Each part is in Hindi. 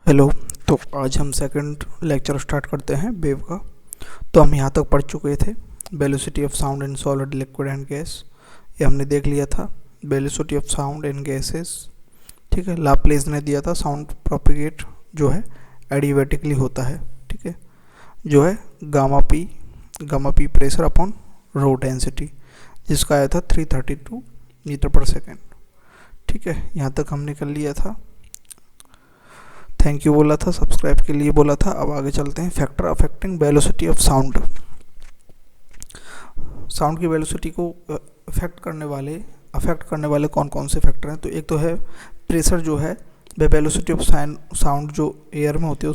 हेलो। तो आज हम सेकंड लेक्चर स्टार्ट करते हैं वेव का। तो हम यहाँ तक पढ़ चुके थे velocity of sound in solid liquid and gas, ये हमने देख लिया था। Velocity of sound in gases, ठीक है। लाप्लेस ने दिया था साउंड प्रोपिगेट जो है एडिवेटिकली होता है, ठीक है, जो है gamma P pressure upon rho density, जिसका आया था 332 मीटर पर सेकेंड, ठीक है। यहाँ तक हमने कर लिया था। थैंक यू बोला था, सब्सक्राइब के लिए बोला था। अब आगे चलते हैं। Factor affecting velocity of sound. Sound की वेलोसिटी को अफेक्ट करने वाले कौन कौन से फैक्टर हैं? तो एक तो है प्रेशर, जो है वह वेलोसिटी ऑफ साउंड जो एयर में होती है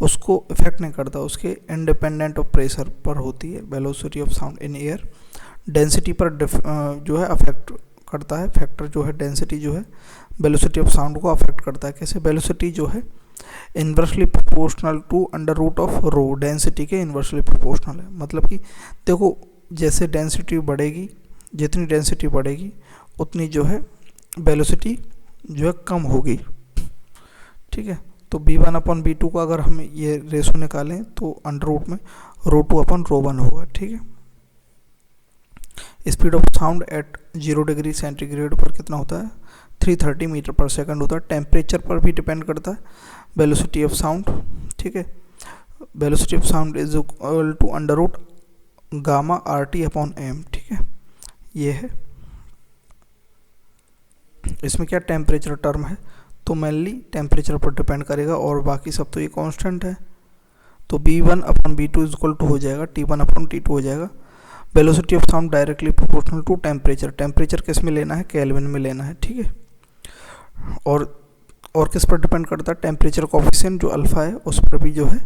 उसको इफेक्ट नहीं करता, उसके इंडिपेंडेंट ऑफ प्रेशर पर होती है velocity of sound in air. Density पर जो है अफेक्ट करता है फैक्टर, जो है डेंसिटी जो है वेलोसिटी ऑफ साउंड को अफेक्ट करता है। कैसे? वेलोसिटी जो है inversely proportional to under root of rho, density के इन्वर्सली प्रोपोर्शनल है। मतलब कि देखो, जैसे डेंसिटी बढ़ेगी, जितनी डेंसिटी बढ़ेगी उतनी जो है वेलोसिटी जो है कम होगी, ठीक है। तो b1 अपॉन b2 का अगर हम ये रेशो निकालें तो अंडर रूट में रो2 अपॉन रो1 होगा, ठीक है। Speed of sound eight 0 degree centigrade पर कितना होता है? 330 मीटर पर सेकंड होता है। टेम्परेचर पर भी डिपेंड करता है वेलोसिटी ऑफ साउंड, ठीक है। Velocity of sound is equal to under root gamma R T upon M, ठीक है। ये है, इसमें क्या टेम्परेचर टर्म है, तो मेनली टेम्परेचर पर डिपेंड करेगा और बाकी सब तो ये कांस्टेंट है। तो b1 upon b2 is equal to हो जाएगा t1 अपॉन t2 हो जाएगा। Velocity of sound directly proportional to temperature. Temperature किस में लेना है? केल्विन में लेना है, ठीक है। और किस पर डिपेंड करता है? टेम्परेचर कोफिशिएंट जो अल्फा है उस पर भी जो है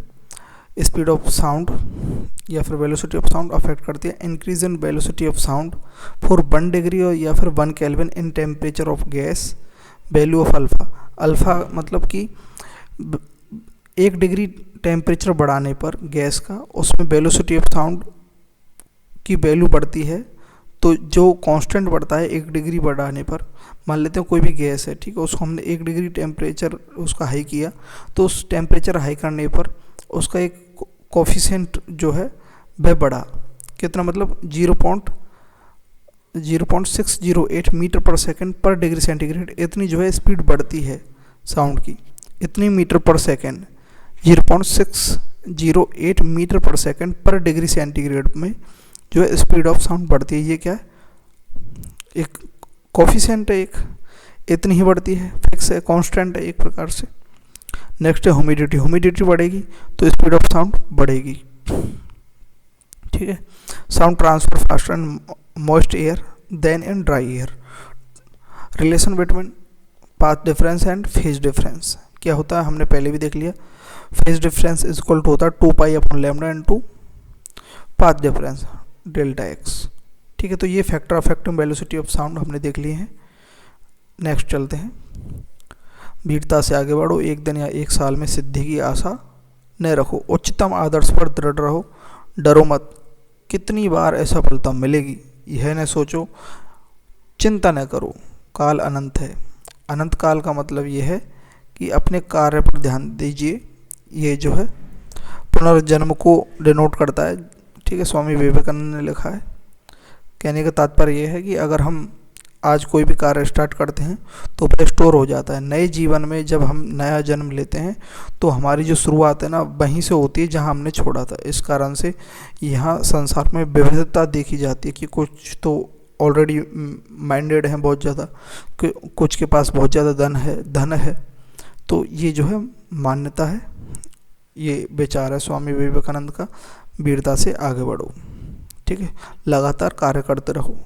स्पीड ऑफ साउंड या फिर वेलोसिटी ऑफ साउंड अफेक्ट करती है। Increase in velocity of sound for 1 degree और या फिर 1 kelvin in temperature of gas, value of alpha. Alpha मतलब कि 1 डिग्री टेम्परेचर बढ़ाने पर गैस का, उसमें वेलोसिटी ऑफ साउंड की वैल्यू बढ़ती है। तो जो कांस्टेंट बढ़ता है 1 डिग्री बढ़ाने पर, मान लेते हैं कोई भी गैस है, ठीक है, उसको हमने 1 डिग्री टेम्परेचर उसका हाई किया, तो उस टेम्परेचर हाई करने पर उसका एक कोफिशिएंट जो है वह बढ़ा। कितना? मतलब 0.608 मीटर पर सेकेंड पर डिग्री सेंटीग्रेड, इतनी जो है स्पीड बढ़ती है साउंड की, इतनी मीटर पर सेकेंड। 0.608 मीटर पर सेकेंड पर डिग्री सेंटीग्रेड में जो है स्पीड ऑफ साउंड बढ़ती है। ये क्या है? एक कोफिशिएंट है, एक इतनी ही बढ़ती है, फिक्स है, कांस्टेंट है एक प्रकार से। नेक्स्ट है ह्यूमिडिटी। ह्यूमिडिटी बढ़ेगी तो स्पीड ऑफ साउंड बढ़ेगी, ठीक है। Sound transfer faster in moist air than in dry air. Relation between path difference and phase difference क्या होता है? हमने पहले भी देख लिया। Phase difference is equal to होता है 2 pi upon lambda into path difference delta x, ठीक है। तो ये factor affecting velocity of sound हमने देख लिए हैं। नेक्स्ट चलते हैं। वीरता से आगे बढ़ो, एक दिन या एक साल में सिद्धि की आशा न रखो, उच्चतम आदर्श पर दृढ़ रहो, डरो मत, कितनी बार असफलता मिलेगी यह न सोचो, चिंता न करो, काल अनंत है। अनंत काल का मतलब ये है कि अपने कार्य पर ध्यान दीजिए। ये जो है पुनर्जन्म को डिनोट करता है, ठीक है। स्वामी विवेकानंद ने लिखा है। कहने का तात्पर्य यह है कि अगर हम आज कोई भी कार्य स्टार्ट करते हैं तो वह स्टोर हो जाता है। नए जीवन में जब हम नया जन्म लेते हैं तो हमारी जो शुरुआत है ना, वहीं से होती है जहां हमने छोड़ा था। इस कारण से यहाँ संसार में विविधता देखी जाती है कि कुछ तो ऑलरेडी माइंडेड हैं बहुत ज़्यादा, कुछ के पास बहुत ज़्यादा धन है। तो ये जो है मान्यता है, ये विचार है स्वामी विवेकानंद का। वीरता से आगे बढ़ो, ठीक है, लगातार कार्य करते रहो।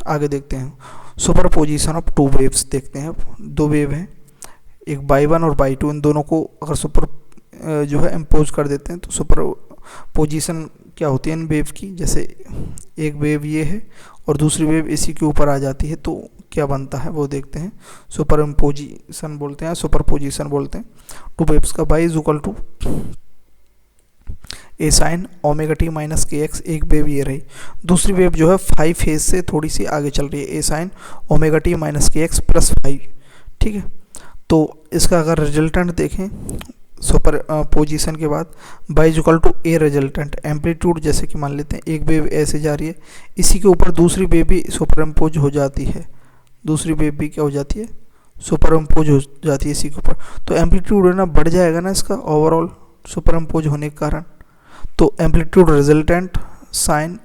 आगे देखते हैं सुपर पोजिशन ऑफ 2 वेव्स। देखते हैं, 2 वेव हैं, एक y1 और y2। इन दोनों को अगर सुपर जो है इम्पोज कर देते हैं तो सुपर पोजिशन क्या होती है इन वेव की? जैसे एक वेव ये है और दूसरी वेव इसी के ऊपर आ जाती है तो क्या बनता है वो देखते हैं। सुपर इम्पोजिशन बोलते हैं, सुपर पोजिशन बोलते हैं। 2 वेव्स का y is equal to a sine omega t minus k x, एक वेव ये रही। दूसरी वेव जो है 5 फेज से थोड़ी सी आगे चल रही है, ए sine omega t minus k x plus 5, ठीक है। तो इसका अगर रिजल्टेंट देखें सुपर पोजिशन के बाद y equal to a resultant amplitude, जैसे कि मान लेते हैं एक वेव ऐसे जा रही है, इसी के ऊपर दूसरी वेव भी सुपर इम्पोज हो जाती है, दूसरी वेव भी क्या हो जाती है, सुपर इम्पोज हो जाती है इसी के ऊपर, तो एम्पलीट्यूड है ना बढ़ जाएगा ना इसका ओवरऑल सुपर इम्पोज होने के कारण। तो amplitude resultant sign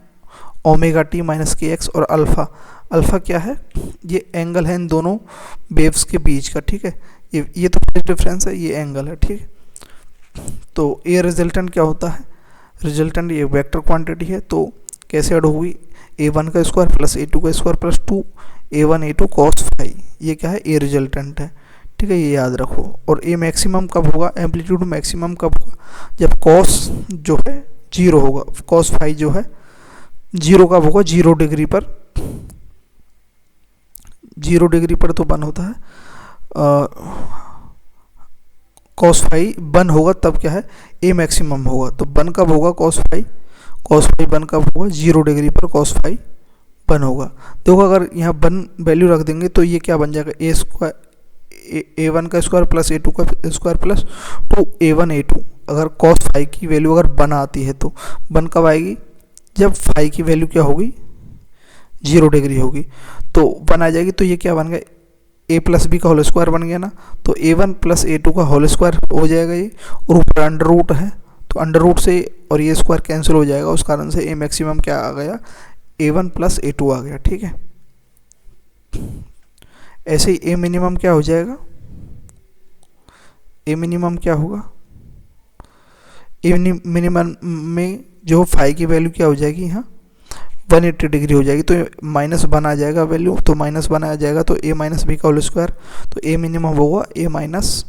omega t minus k x, और अल्फ़ा, अल्फ़ा क्या है, ये एंगल है इन दोनों वेव्स के बीच का, ठीक है, ये तो फेज डिफरेंस है, ये एंगल है, ठीक है। तो ये रिजल्टेंट क्या होता है, रिजल्टेंट ये वेक्टर क्वांटिटी है, तो कैसे ऐड होगी, a1 का स्क्वायर प्लस a2 का square plus 2a1 a2 cos phi, ये क्या है, ए रिजल्टेंट है, ठीक है, ये याद रखो। और ए मैक्सिमम कब होगा, एम्पलीट्यूड मैक्सिमम कब होगा, जब कॉस जो है 0 होगा, कॉस फाई जो है 0 कब होगा, 0 डिग्री पर, 0 डिग्री पर तो बन होता है, कॉस फाई बन होगा तब क्या है, ए मैक्सिमम होगा, तो बन कब होगा, कॉस फाई बन कब होगा, 0 डिग्री पर कॉस फाई बन होगा। देखो अगर यहाँ बन वैल्यू रख देंगे तो ये क्या बन जाएगा, ए स्क्वायर a1 का स्क्वायर प्लस a2 का स्क्वायर प्लस 2a1 a2। अगर कॉस फाई की वैल्यू अगर बन आती है तो बन कब आएगी, जब फाई की वैल्यू क्या होगी, 0 डिग्री होगी, तो बन आ जाएगी, तो ये क्या बन गया, ए प्लस बी का होल स्क्वायर बन गया ना, तो a1 प्लस a2 का होल स्क्वायर हो जाएगा ये, और ऊपर अंडर रूट है, तो अंडर रूट से और ये स्क्वायर कैंसिल हो जाएगा, उस कारण से ए मैक्सिमम क्या आ गया, a1 प्लस a2 आ गया, ठीक है। ऐसे ही ए मिनिमम क्या हो जाएगा, ए मिनिमम क्या होगा, ए मिनिमम में जो फाई की वैल्यू क्या हो जाएगी, यहाँ 180 डिग्री हो जाएगी, तो माइनस वन आ जाएगा वैल्यू, तो माइनस वन आ जाएगा, तो ए माइनस बी का होल स्क्वायर, तो ए मिनिमम होगा A minus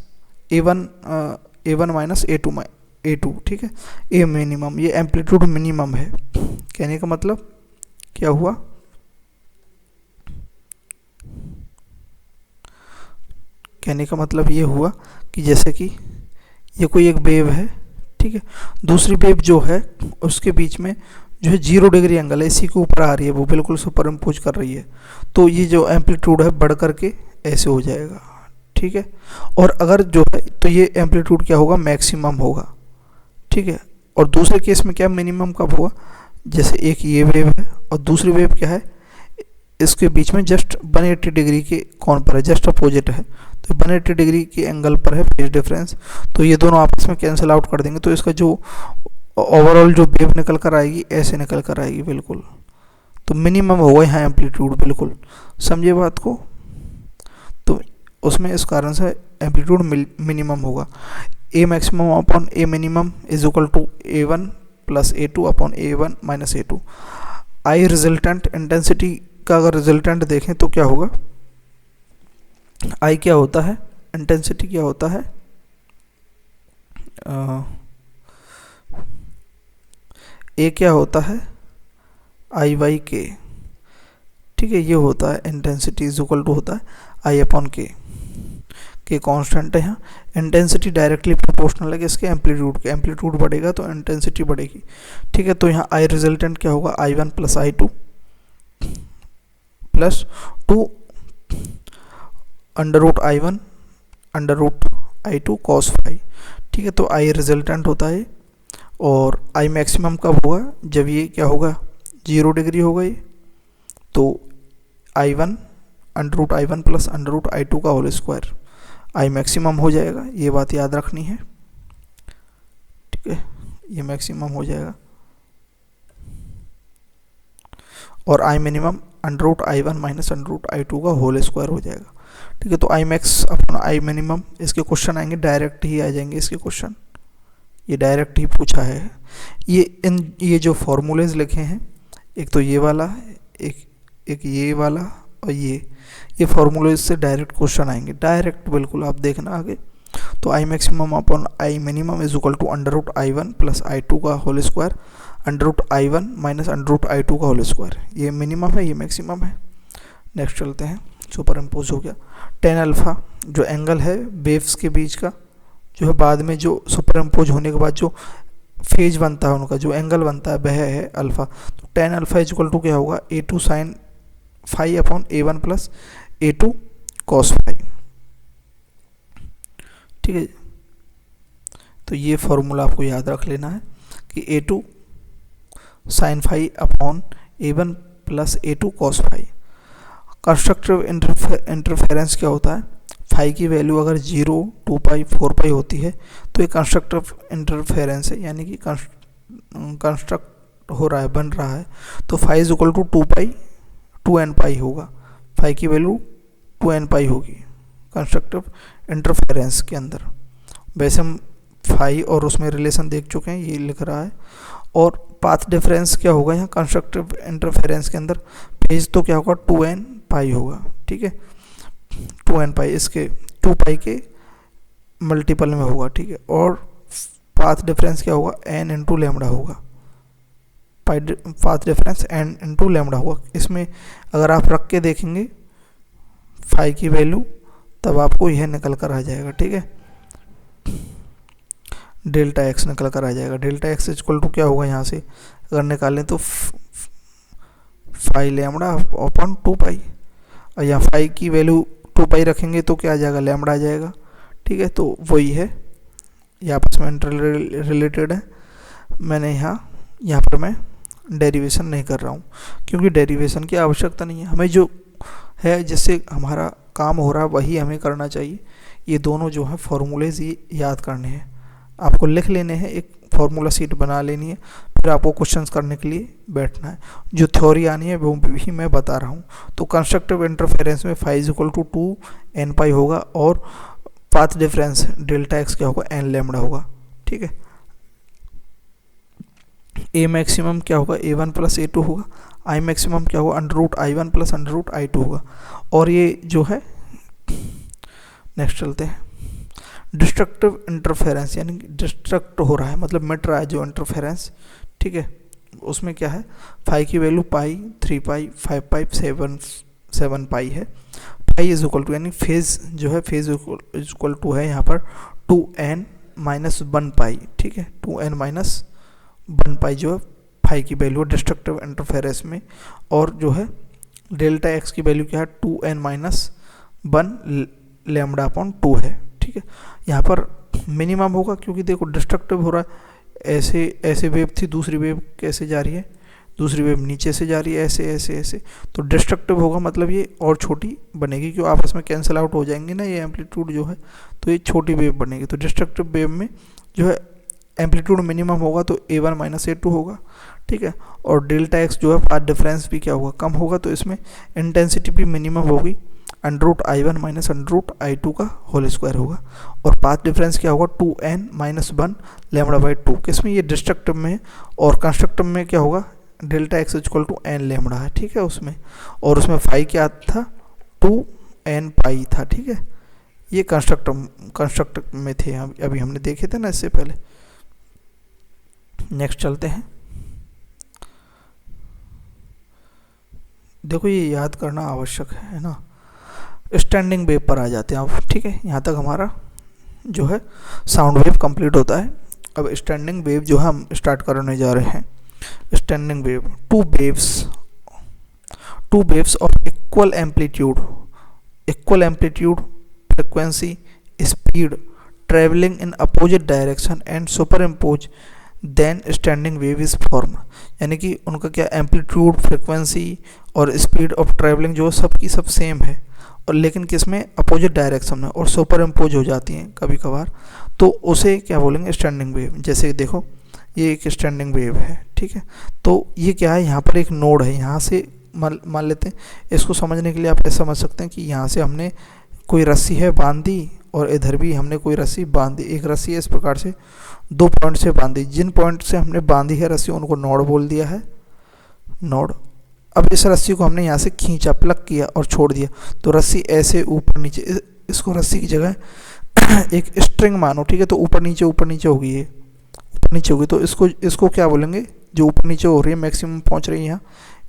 A one minus A two, ठीक है, ए मिनिमम, ये एम्पलीट्यूड मिनिमम है, कहने का मतलब क्या हुआ, कहने का मतलब ये हुआ कि जैसे कि ये कोई एक वेव है, ठीक है, दूसरी वेव जो है उसके बीच में जो है 0 डिग्री एंगल है, इसी के ऊपर आ रही है, वो बिल्कुल सुपर इम्पोज कर रही है, तो ये जो एम्पलीट्यूड है बढ़ करके ऐसे हो जाएगा, ठीक है। और अगर जो है तो ये एम्पलीट्यूड क्या होगा, मैक्सिमम होगा, ठीक है। और दूसरे केस में क्या मिनिमम कब होगा, जैसे एक ये वेव है और दूसरी वेव क्या है, इसके बीच में जस्ट 180 डिग्री के कौन पर है, जस्ट अपोजिट है, तो 180 डिग्री के एंगल पर है फेज डिफरेंस, तो ये दोनों आपस में कैंसिल आउट कर देंगे, तो इसका जो ओवरऑल जो वेव निकल कर आएगी ऐसे निकल कर आएगी बिल्कुल, तो मिनिमम होगा यहाँ एम्पलीट्यूड, बिल्कुल समझिए बात को, तो उसमें इस कारण से एम्पलीट्यूड मिनिमम होगा, A maximum upon A minimum is equal to a1 plus a2 upon a1 minus a2। I resultant intensity का अगर रिजल्टेंट देखें तो क्या होगा, आई क्या होता है, इंटेंसिटी क्या होता है, ए क्या होता है, आई बाई के, ठीक है, ये होता है इंटेंसिटी इज इक्वल टू होता है आई अपॉन के कांस्टेंट है यहाँ, इंटेंसिटी डायरेक्टली प्रोपोर्शनल है इसके एम्पलीट्यूड के, एम्पलीट्यूड बढ़ेगा तो इंटेंसिटी बढ़ेगी, ठीक है। तो यहाँ आई रिजल्टेंट क्या होगा, I1 plus I2 plus 2 under root I1 under root I2 cos phi, ठीक है, तो आई रिजल्टेंट होता है। और आई मैक्सिमम कब होगा, जब ये क्या होगा, 0 डिग्री होगा ये, तो I1 under root I1 plus under root I2 का होल स्क्वायर, आई मैक्सिमम हो जाएगा, ये बात याद रखनी है, ठीक है, ये मैक्सिमम हो जाएगा। और I minimum under root I1 minus under root I2 का होल स्क्वायर हो जाएगा, ठीक है। तो I max upon I minimum, इसके क्वेश्चन आएंगे, डायरेक्ट ही आ जाएंगे इसके क्वेश्चन, ये डायरेक्ट ही पूछा है। ये जो फॉर्मूलेज लिखे हैं, एक तो ये वाला, एक ये वाला और ये फॉर्मूलेज से डायरेक्ट क्वेश्चन आएंगे, डायरेक्ट बिल्कुल, आप देखना आगे। तो I maximum upon I minimum is equal to under root I1 plus I2 का whole square under root I1 minus under root I2 का होल स्क्वायर, ये मिनिमम है, ये मैक्सिमम है। नेक्स्ट चलते हैं, सुपर इम्पोज हो गया। टेन अल्फ़ा जो एंगल है वेव्स के बीच का, जो है बाद में जो सुपर इम्पोज होने के बाद जो फेज बनता है उनका जो एंगल बनता है वह है अल्फ़ा। तो tan alpha is equal to क्या होगा, A2 sine phi upon A1 plus A2 cos phi, ठीक है। तो ये फॉर्मूला आपको याद रख लेना है कि A2 sine phi upon A1 plus A2 cos phi. Constructive interference क्या होता है, फाई की वैल्यू अगर 0, 2 पाई, 4 पाई होती है तो ये कंस्ट्रक्टिव इंटरफेरेंस है, यानी कि कंस्ट्रक्ट हो रहा है, बन रहा है। तो phi is equal to 2 pi 2n pi होगा, फाई की वैल्यू 2n पाई होगी कंस्ट्रक्टिव इंटरफेरेंस के अंदर। वैसे हम फाई और उसमें रिलेशन देख चुके हैं, ये लिख रहा है। और पाथ डिफरेंस क्या होगा यहाँ कंस्ट्रक्टिव इंटरफेरेंस के अंदर, फेज तो क्या होगा 2n पाई होगा, ठीक है, 2n पाई इसके 2 पाई के मल्टीपल में होगा, ठीक है। और पाथ डिफरेंस क्या होगा n इंटू लेमड़ा होगा, path difference n into lambda होगा। इसमें अगर आप रख के देखेंगे फाई की वैल्यू तब आपको यह निकल कर आ जाएगा, ठीक है, डेल्टा एक्स निकल कर आ जाएगा। डेल्टा एक्स इक्वल टू क्या होगा यहाँ से अगर निकालें तो फाई लेमड़ा अपॉन 2 पाई, और यहाँ फाई की वैल्यू 2 पाई रखेंगे तो क्या आ जाएगा, लेमड़ा आ जाएगा, ठीक है। तो वही है, ये आपस में इंटर रिलेटेड है। मैंने यहाँ पर मैं डेरिवेशन नहीं कर रहा हूँ क्योंकि डेरिवेशन की आवश्यकता नहीं है, हमें जो है जिससे हमारा काम हो रहा है वही हमें करना चाहिए। ये दोनों जो है फॉर्मूलेज ये याद करने हैं, आपको लिख लेने हैं, एक फार्मूला शीट बना लेनी है, फिर आपको क्वेश्चंस करने के लिए बैठना है। जो थ्योरी आनी है वो भी मैं बता रहा हूँ। तो कंस्ट्रक्टिव इंटरफेरेंस में phi is equal to 2n pi होगा और पाथ डिफरेंस डेल्टा एक्स क्या होगा n लेमड़ा होगा, ठीक है। ए मैक्सिमम क्या होगा A1 प्लस A2 होगा, आई मैक्सिमम क्या होगा under root I1 plus under root I2 होगा। और ये जो है नेक्स्ट चलते हैं, डिस्ट्रक्टिव इंटरफेरेंस यानी कि डिस्ट्रक्ट हो रहा है मतलब मिट रहा है जो इंटरफेरेंस, ठीक है। उसमें क्या है फाई की वैल्यू पाई, 3 पाई, 5 पाई, 7 पाई है। फाई इज इक्वल टू यानी फेज जो है फेज इक्वल टू है यहाँ पर 2n माइनस 1 पाई, ठीक है, 2n माइनस 1 पाई जो है फाई की वैल्यू डिस्ट्रक्टिव इंटरफेरेंस में। और जो है डेल्टा एक्स की वैल्यू क्या है 2n माइनस 1 लेमड़ा अपॉन 2 है, ठीक है। यहाँ पर मिनिमम होगा क्योंकि देखो डिस्ट्रक्टिव हो रहा है, ऐसे वेव थी, दूसरी वेव कैसे जा रही है, दूसरी वेव नीचे से जा रही है, ऐसे ऐसे ऐसे, तो डिस्ट्रक्टिव होगा मतलब ये और छोटी बनेगी क्यों आपस में कैंसिल आउट हो जाएंगे ना ये एम्पलीट्यूड जो है, तो ये छोटी वेव बनेगी। तो डिस्ट्रक्टिव वेव में जो है एम्पलीट्यूड मिनिमम होगा तो A1 माइनस A2 होगा, ठीक है। और डेल्टा एक्स जो है पाथ डिफरेंस भी क्या होगा कम होगा, तो इसमें इंटेंसिटी भी मिनिमम होगी, under root I1 minus under root I2 का होल स्क्वायर होगा। और पाथ डिफरेंस क्या होगा 2n माइनस 1 लेमड़ा बाई 2, किसमें ये डिस्ट्रक्टिव में है। और कंस्ट्रक्टिव में क्या होगा delta x equal to n lambda है, ठीक है उसमें। और उसमें फाई क्या था 2n पाई था, ठीक है। ये कंस्ट्रक्टिव में थे, अभी हमने देखे थे ना इससे पहले। नेक्स्ट चलते हैं, देखो ये याद करना आवश्यक है ना। स्टैंडिंग वेव पर आ जाते हैं अब, ठीक है। यहाँ तक हमारा जो है साउंड वेव कंप्लीट होता है। अब स्टैंडिंग वेव जो हम स्टार्ट करने जा रहे हैं। Standing wave, two waves of equal amplitude frequency speed travelling in opposite direction and superimpose then standing wave is form. यानी कि उनका क्या एम्पलीट्यूड, फ्रिक्वेंसी और स्पीड ऑफ ट्रैवलिंग जो सब की सब सेम है, और लेकिन किस में अपोजिट डायरेक्शन में और सुपर इम्पोज हो जाती हैं कभी कभार, तो उसे क्या बोलेंगे स्टैंडिंग वेव। जैसे देखो ये एक स्टैंडिंग वेव है, ठीक है। तो ये क्या है यहाँ पर एक नोड है, यहाँ से मान लेते हैं, इसको समझने के लिए आप ऐसा समझ सकते हैं कि यहाँ से हमने कोई रस्सी है बांधी और इधर भी हमने कोई रस्सी बांधी, एक रस्सी है इस प्रकार से 2 पॉइंट से बांधी, जिन पॉइंट से हमने बांधी है रस्सी उनको नोड बोल दिया है, नोड। अब इस रस्सी को हमने यहाँ से खींचा, प्लग किया और छोड़ दिया, तो रस्सी ऐसे ऊपर नीचे, इसको रस्सी की जगह एक स्ट्रिंग मानो, ठीक है। तो ऊपर नीचे होगी, ये ऊपर नीचे होगी, तो इसको क्या बोलेंगे, जो ऊपर नीचे हो रही है मैक्सिमम पहुँच रही है यहाँ,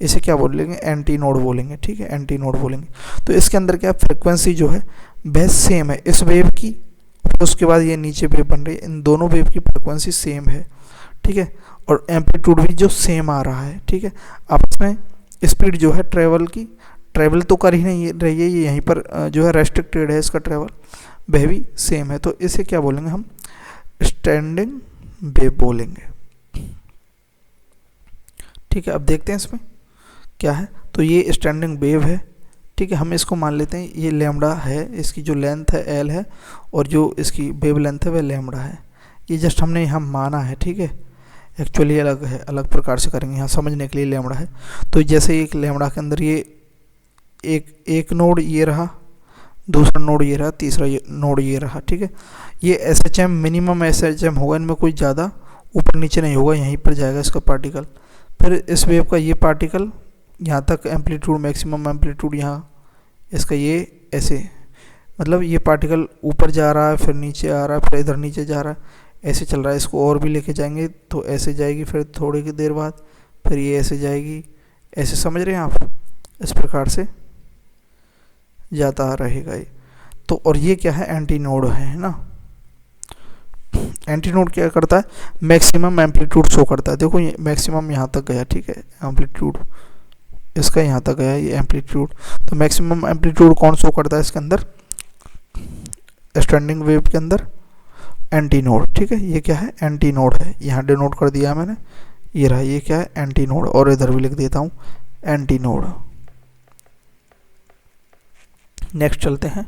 इसे क्या बोलेंगे एंटी नोड बोलेंगे, ठीक है, एंटी नोड बोलेंगे। तो इसके अंदर क्या फ्रिक्वेंसी जो है वह सेम है इस वेव की, उसके बाद ये नीचे वेव बन रही है, इन दोनों वेव की फ्रिक्वेंसी सेम है, ठीक है। और एम्पलीट्यूड भी जो सेम आ रहा है, ठीक है। आपस में स्पीड जो है ट्रैवल तो कर ही नहीं रही है, ये यहीं पर जो है रेस्ट्रिक्टेड है इसका ट्रैवल, वह भी सेम है, तो इसे क्या बोलेंगे हम, स्टैंडिंग वेव बोलेंगे। ठीक है, अब देखते हैं इसमें क्या है। तो ये स्टैंडिंग वेव है, ठीक है, हम इसको मान लेते हैं ये लैम्डा है, इसकी जो लेंथ है एल है और जो इसकी वेव लेंथ है वह लैम्डा है। ये जस्ट हमने यहाँ माना है, ठीक है, एक्चुअली अलग है, अलग प्रकार से करेंगे, यहाँ समझने के लिए लैम्डा है। तो जैसे एक लैम्डा के अंदर ये एक नोड ये रहा, दूसरा नोड ये रहा, तीसरा नोड ये रहा, ठीक है। ये SHM मिनिमम SHM होगा, इनमें कोई ज़्यादा ऊपर नीचे नहीं होगा, यहीं पर जाएगा इसका पार्टिकल। फिर इस वेव का ये पार्टिकल यहाँ तक एम्पलीट्यूड, मैक्सिमम एम्पलीट्यूड यहाँ इसका ये ऐसे, मतलब ये पार्टिकल ऊपर जा रहा है, फिर नीचे आ रहा है, फिर इधर नीचे जा रहा है, ऐसे चल रहा है। इसको और भी लेके जाएंगे तो ऐसे जाएगी, फिर थोड़ी की देर बाद फिर ये ऐसे जाएगी, ऐसे समझ रहे हैं आप, इस प्रकार से जाता रहेगा ये। तो और ये क्या है, एंटी नोड है ना। एंटी नोड क्या करता है, मैक्सिमम एम्पलीट्यूड शो करता है। देखो ये मैक्सिमम यहाँ तक गया, ठीक है, एम्पलीट्यूड इसका यहाँ तक गया ये एम्पलीट्यूड। तो मैक्सिमम एम्पलीट्यूड कौन शो करता है इसके अंदर, स्टैंडिंग वेव के अंदर, एंटी नोड, ठीक है। ये क्या है, एंटी नोड है, यहाँ डिनोट कर दिया मैंने, ये रहा, ये क्या है, एंटी नोड, और इधर भी लिख देता हूँ एंटी नोड। नेक्स्ट चलते हैं,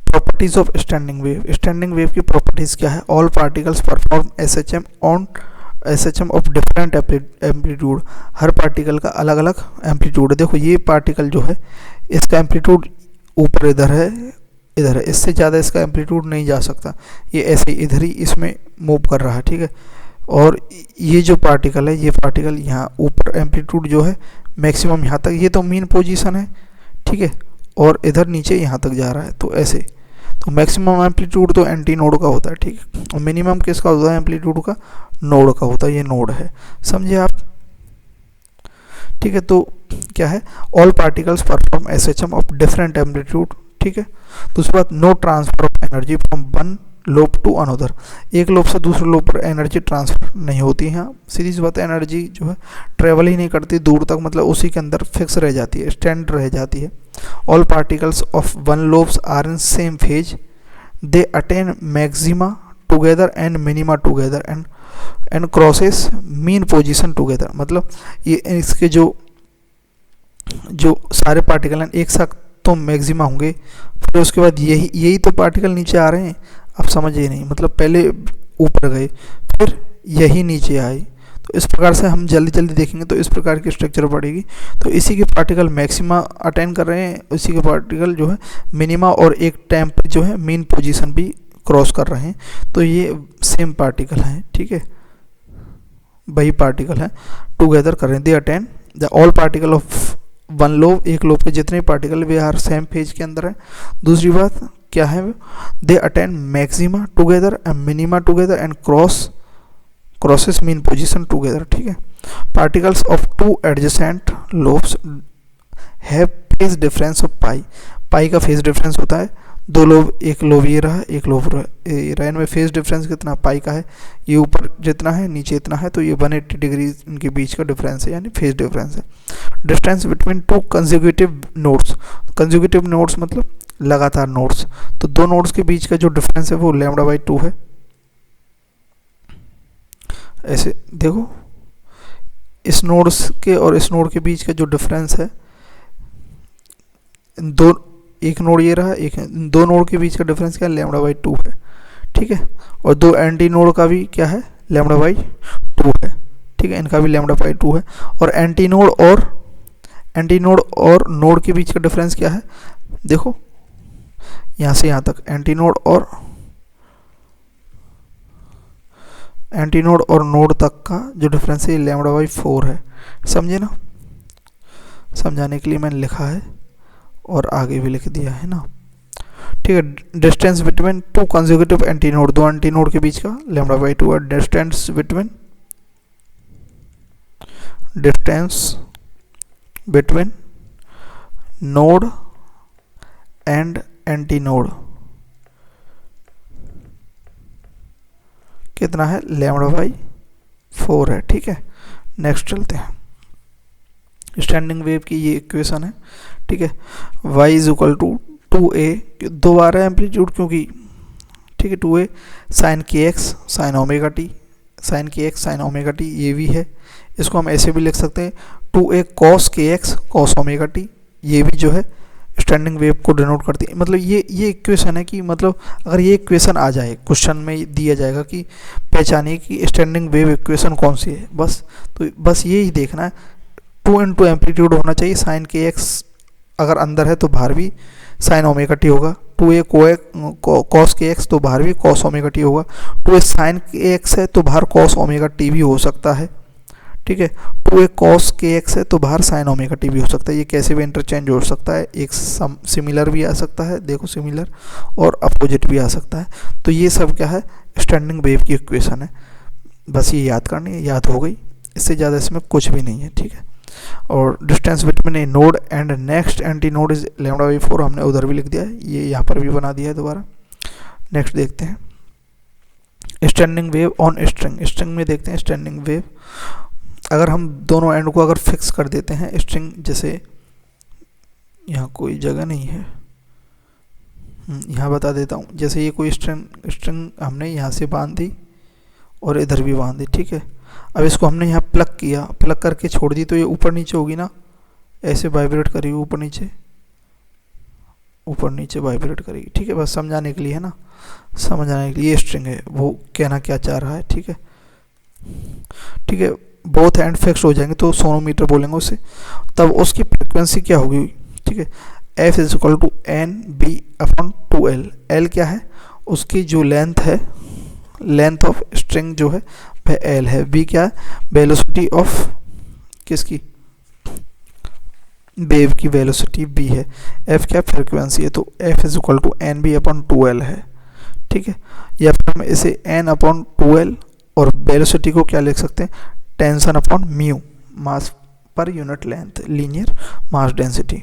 properties of standing wave. Standing wave की प्रॉपर्टीज क्या है, all particles perform SHM of different amplitude. Her particle का अलग अलग एम्पलीट्यूड है। देखो ये पार्टिकल जो है इसका एम्पलीट्यूड ऊपर इधर है, इधर है, इससे ज़्यादा इसका एम्पलीट्यूड नहीं जा सकता, ये ऐसे इधर ही इसमें मूव कर रहा है, ठीक है। और ये जो पार्टिकल है, ये पार्टिकल यहाँ ऊपर एम्पलीट्यूड जो है मैक्सिमम यहाँ तक, ये तो मीन पोजीशन है, ठीक है, और इधर नीचे यहाँ तक जा रहा है, तो ऐसे। तो मैक्सिमम एम्पलीट्यूड तो एंटी नोड का होता है, ठीक है, और मिनिमम किसका होता है, एम्पलीट्यूड का, नोड का होता है। ये नोड है, समझे आप, ठीक है। तो क्या है, all particles perform SHM of different amplitude, ठीक है। दूसरी बात, no transfer of energy from one lobe to another. एक लोब से दूसरे लोब पर एनर्जी ट्रांसफर नहीं होती है, यहाँ सीधी सी बात है, एनर्जी जो है ट्रेवल ही नहीं करती दूर तक, मतलब उसी के अंदर फिक्स रह जाती है, स्टैंड रह जाती है। All particles of one lobes are in same phase, they attain maxima together and minima together and crosses mean position together. मतलब ये इसके जो सारे पार्टिकल हैं एक साथ तो मैक्सिमा होंगे, फिर उसके बाद यही तो पार्टिकल नीचे आ रहे हैं, आप समझिए नहीं, मतलब पहले ऊपर गए फिर यही नीचे आए। तो इस प्रकार से हम जल्दी जल्दी देखेंगे तो इस प्रकार की स्ट्रक्चर पड़ेगी। तो इसी के पार्टिकल मैक्सिमा अटेन कर रहे हैं, इसी के पार्टिकल जो है मिनिमा और एक टाइम पर जो है मीन पोजीशन भी क्रॉस कर रहे हैं। तो ये सेम पार्टिकल हैं, ठीक है, वही पार्टिकल हैं, टुगेदर कर रहे हैं। They attain the all particle of one lobe, एक लोब के जितने particle they are same phase के अंदर है। दूसरी बात क्या है, they attain maxima together and minima together and crosses mean position together, ठीक है। Particles of two adjacent lobes have phase difference of pi का फेज डिफरेंस होता है, दो लोब, एक लोब ये रहा, एक लोब ये रहा, इनमें फेज डिफरेंस कितना, पाई का है, ये ऊपर जितना है नीचे इतना है, तो ये 180 डिग्री इनके बीच का डिफरेंस है, यानी फेज डिफरेंस है। Distance between two consecutive nodes, consecutive nodes मतलब लगातार नोड्स, तो दो नोड्स के बीच का जो डिफरेंस है वो λ/2 है। ऐसे देखो, इस नोड्स के और इस नोड के बीच का जो डिफरेंस है, दो, एक नोड ये रहा, एक दो नोड के बीच का डिफरेंस क्या है, λ/2 है, ठीक है। और दो एंटी नोड का भी क्या है, λ/2 है, ठीक है, इनका भी λ/2 है। और एंटी नोड और नोड के बीच का डिफरेंस क्या है, देखो यहाँ से यहाँ तक एंटी नोड और नोड तक का जो डिफरेंस है λ/4 है, समझे ना। समझाने के लिए मैंने लिखा है और आगे भी लिख दिया है ना, ठीक है। Distance between two consecutive anti node, दो एंटी नोड के बीच का λ/2 है। Distance between node and anti node कितना है, λ/4 है, ठीक है। नेक्स्ट चलते हैं, स्टैंडिंग वेव की ये इक्वेशन है, ठीक है। y = 2a दोबारा एम्पलीट्यूड क्योंकि, ठीक है, 2a sine k x sine omega t, sine k x sine omega t ये भी है। इसको हम ऐसे भी लिख सकते हैं 2a कॉस के एक्स कॉस ओमेगा टी, ये भी जो है स्टैंडिंग वेव को डिनोट करती है। मतलब ये इक्वेशन है कि मतलब अगर ये इक्वेशन आ जाए क्वेश्चन में दिया जाएगा कि पहचानिए कि स्टैंडिंग वेव इक्वेशन कौन सी है, बस तो बस ये ही देखना है। 2 इंटू एम्पलीट्यूड होना चाहिए, साइन के एक्स अगर अंदर है तो बाहर भी साइन ओमेगा टी होगा, 2a कॉस के एक्स तो बाहर भी कॉस ओमेगा टी होगा, 2a साइन के एक्स है तो बाहर कॉस ओमेगा टी भी हो सकता है, ठीक है, 2a कॉस के एक्स है तो बाहर साइन ओमेगा टी भी हो सकता है। ये कैसे भी इंटरचेंज हो सकता है, एक सिमिलर भी आ सकता है, देखो सिमिलर, और अपोजिट भी आ सकता है। तो ये सब क्या है, स्टैंडिंग वेव की इक्वेशन है, बस ये याद करनी है, याद हो गई, इससे ज़्यादा इसमें कुछ भी नहीं है, ठीक है। और distance between a node and next antinode is λ/4, हमने उधर भी लिख दिया है, ये यहाँ पर भी बना दिया है दोबारा। नेक्स्ट देखते हैं standing wave on string. String में देखते हैं स्टैंडिंग वेव, अगर हम दोनों एंड को अगर फिक्स कर देते हैं स्ट्रिंग, जैसे यहाँ कोई जगह नहीं है, यहाँ बता देता हूँ, जैसे ये कोई स्ट्रिंग हमने यहाँ से बांध दी और इधर भी बांध दी, ठीक है। अब इसको हमने यहाँ प्लग किया, प्लग करके छोड़ दी तो ये ऊपर नीचे होगी ना, ऐसे वाइब्रेट करेगी, ऊपर नीचे वाइब्रेट करेगी, ठीक है, बस समझाने के लिए है ना, समझाने के लिए। ये स्ट्रिंग है, वो कहना क्या चाह रहा है, ठीक है, ठीक है। बोथ एंड फिक्स हो जाएंगे तो सोनोमीटर बोलेंगे उसे, तब उसकी फ्रिक्वेंसी क्या होगी, ठीक है, F is equal to NB/2L। L क्या है, उसकी जो लेंथ है, लेंथ ऑफ स्ट्रिंग जो है वह L है। B क्या है, वेलोसिटी ऑफ किसकी, वेव की वेलोसिटी B है। F क्या फ्रिक्वेंसी है, तो F is equal to NB/2L है, ठीक है। या फिर हम इसे N/2L और वेलोसिटी को क्या लिख सकते हैं, tension upon mu, mass per unit length, linear mass density.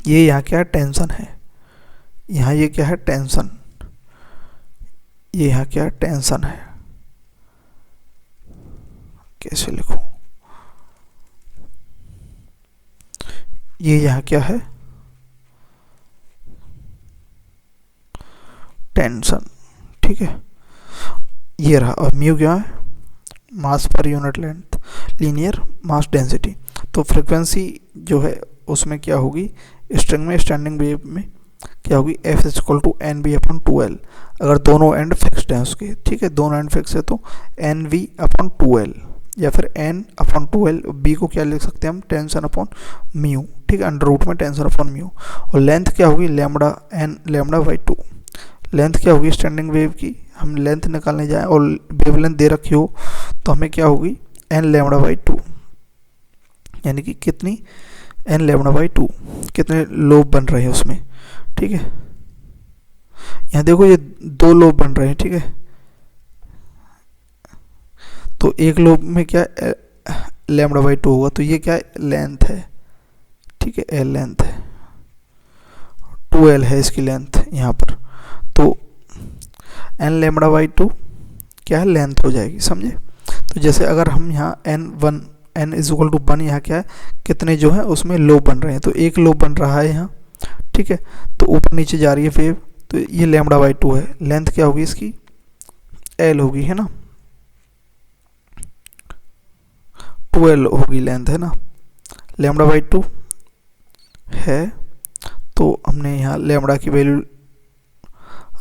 ये यहाँ क्या है, टेंशन है, यहाँ ये क्या है, टेंशन, ये यहाँ क्या है, टेंशन है। कैसे लिखूं, ये यहाँ क्या है, टेंशन, ठीक है, ये रहा। और म्यू क्या है, mass per unit length, linear mass density. तो फ्रिक्वेंसी जो है उसमें क्या होगी, स्ट्रिंग में स्टैंडिंग वेव में क्या होगी, F is equal to NB/2L, अगर दोनों एंड फिक्स्ड हैं उसके, ठीक है, दोनों एंड फिक्स है तो NV/2L, या फिर N/2L। B को क्या लिख सकते हैं हम, टेंशन अपॉन म्यू, ठीक है, अंडर रूट में टेंशन अपॉन म्यू। और लेंथ क्या होगी, λ/2। लेंथ क्या होगी स्टैंडिंग वेव की, हम लेंथ निकालने जाएं और वेव लेंथ दे रखी हो तो हमें क्या होगी, N/2, यानी कि कितनी, N/2, कितने लोब बन रहे हैं उसमें, ठीक है। यहाँ देखो ये 2 लोब बन रहे हैं, ठीक है, तो एक लोब में क्या λ/2 होगा, तो ये क्या लेंथ है, ठीक है, L लेंथ है, 2L है इसकी लेंथ यहाँ पर, तो N/2 क्या है, लेंथ हो जाएगी, समझे। तो जैसे अगर हम यहाँ N इज इक्वल टू 1, यहाँ क्या है, कितने जो है उसमें लोब बन रहे हैं, तो एक लोब बन रहा है यहाँ, ठीक है, तो ऊपर नीचे जा रही है वेव, तो ये λ/2 है। लेंथ क्या होगी इसकी, L होगी, है ना, 2L होगी लेंथ, है ना, λ/2 है, तो हमने यहाँ लैम्बडा की वैल्यू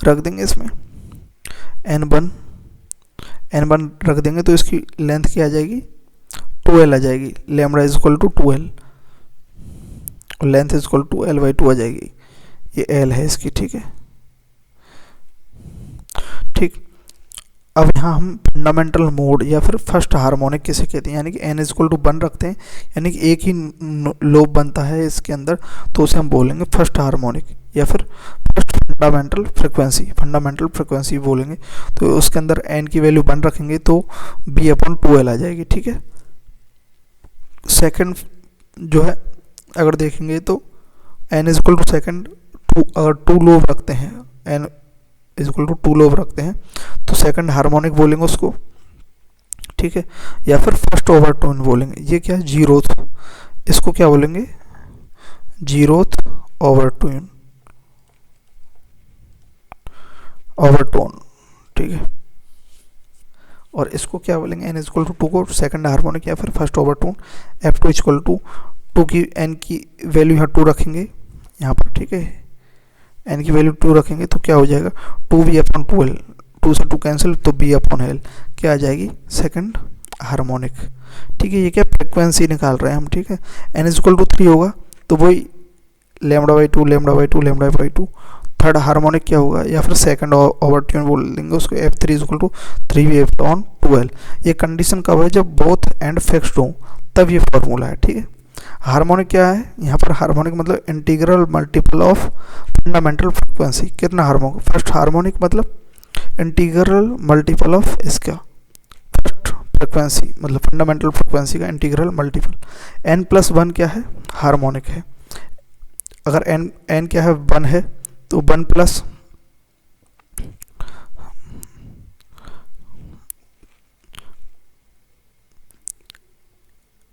रख देंगे इसमें, N1 रख देंगे तो इसकी लेंथ क्या आ जाएगी, 2L आ जाएगी, lambda is equal to 2L और length is equal to L/2 आ जाएगी, ये L है इसकी, ठीक है, ठीक। अब यहाँ हम फंडामेंटल मोड या फिर फर्स्ट हार्मोनिक किसे कहते हैं, यानी कि N इज इक्वल टू 1 रखते हैं, यानी कि एक ही लोब बनता है इसके अंदर, तो उसे हम बोलेंगे फर्स्ट हार्मोनिक या फिर फर्स्ट फंडामेंटल फ्रिक्वेंसी बोलेंगे। तो उसके अंदर N की वैल्यू 1 रखेंगे तो B/2L आ जाएगी, ठीक है। सेकंड जो है अगर देखेंगे तो N is equal to second, अगर 2 लोब रखते हैं, N is equal to 2 lobe रखते हैं तो सेकंड हार्मोनिक बोलेंगे उसको, ठीक है, या फिर फर्स्ट ओवरटोन बोलेंगे। ये क्या है, जीरोथ, इसको क्या बोलेंगे, जीरोथ ओवरटोन, ओवरटोन, ठीक है। और इसको क्या बोलेंगे, n इक्वल टू 2 को सेकंड हार्मोनिक या फिर first overtone, F2 equal to 2 की n की वैल्यू यहाँ 2 रखेंगे यहाँ पर, ठीक है। n की वैल्यू 2 रखेंगे तो क्या हो जाएगा 2v/2l, 2 से 2 कैंसिल तो b/l क्या आ जाएगी सेकंड हार्मोनिक, ठीक है। ये क्या फ्रिक्वेंसी निकाल रहे हैं हम, ठीक है। n इक्वल टू 3 होगा तो वही λ/2 λ/2 λ/2 थर्ड हार्मोनिक क्या होगा, या फिर सेकंड ओवरट्यून बोल देंगे उसको, F3 इक्वल टू 3v/2l। ये कंडीशन कब है, जब बोथ एंड फिक्स्ड हो, तब ये फॉर्मूला है, ठीक है। हार्मोनिक क्या है यहाँ पर, हार्मोनिक मतलब integral multiple of fundamental frequency. कितना हार्मोनिक, फर्स्ट हार्मोनिक मतलब इंटीग्रल मल्टीपल ऑफ इसका फर्स्ट फ्रिक्वेंसी, मतलब फंडामेंटल फ्रिक्वेंसी का इंटीग्रल मल्टीपल। n+1 क्या है, हार्मोनिक है। अगर n क्या है 1 है तो 1 प्लस